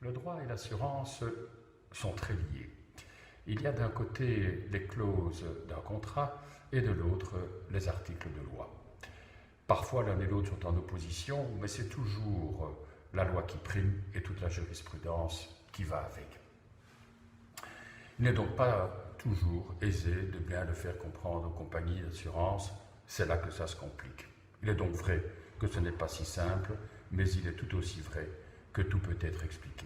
Le droit et l'assurance sont très liés. Il y a d'un côté les clauses d'un contrat et de l'autre les articles de loi. Parfois l'un et l'autre sont en opposition, mais c'est toujours la loi qui prime et toute la jurisprudence qui va avec. Il n'est donc pas toujours aisé de bien le faire comprendre aux compagnies d'assurance, c'est là que ça se complique. Il est donc vrai que ce n'est pas si simple, mais il est tout aussi vrai que tout peut être expliqué.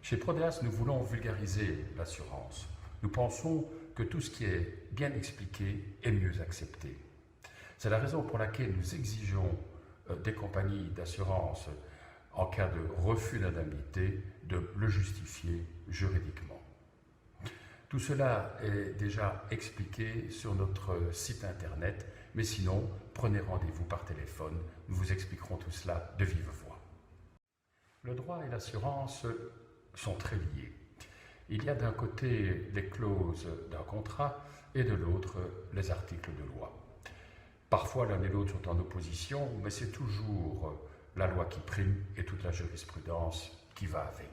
Chez Prodeas, nous voulons vulgariser l'assurance. Nous pensons que tout ce qui est bien expliqué est mieux accepté. C'est la raison pour laquelle nous exigeons des compagnies d'assurance, en cas de refus d'indemnité, de le justifier juridiquement. Tout cela est déjà expliqué sur notre site internet, mais sinon, prenez rendez-vous par téléphone, nous vous expliquerons tout cela de vive voix. Le droit et l'assurance sont très liés. Il y a d'un côté les clauses d'un contrat et de l'autre les articles de loi. Parfois l'un et l'autre sont en opposition, mais c'est toujours la loi qui prime et toute la jurisprudence qui va avec.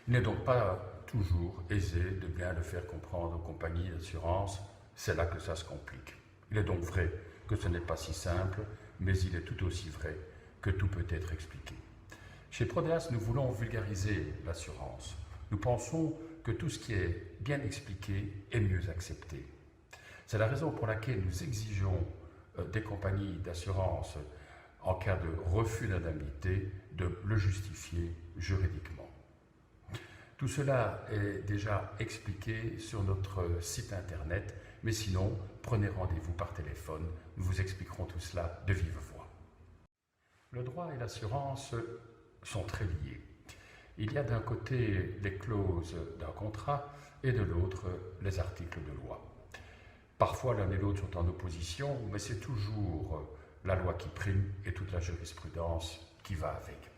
Il n'est donc pas toujours aisé de bien le faire comprendre aux compagnies d'assurance, c'est là que ça se complique. Il est donc vrai que ce n'est pas si simple, mais il est tout aussi vrai que tout peut être expliqué. Chez Prodeas, nous voulons vulgariser l'assurance. Nous pensons que tout ce qui est bien expliqué est mieux accepté. C'est la raison pour laquelle nous exigeons des compagnies d'assurance, en cas de refus d'indemnité, de le justifier juridiquement. Tout cela est déjà expliqué sur notre site internet, mais sinon, prenez rendez-vous par téléphone, nous vous expliquerons tout cela de vive voix. Le droit et l'assurance sont très liés. Il y a d'un côté les clauses d'un contrat et de l'autre les articles de loi. Parfois l'un et l'autre sont en opposition, mais c'est toujours la loi qui prime et toute la jurisprudence qui va avec.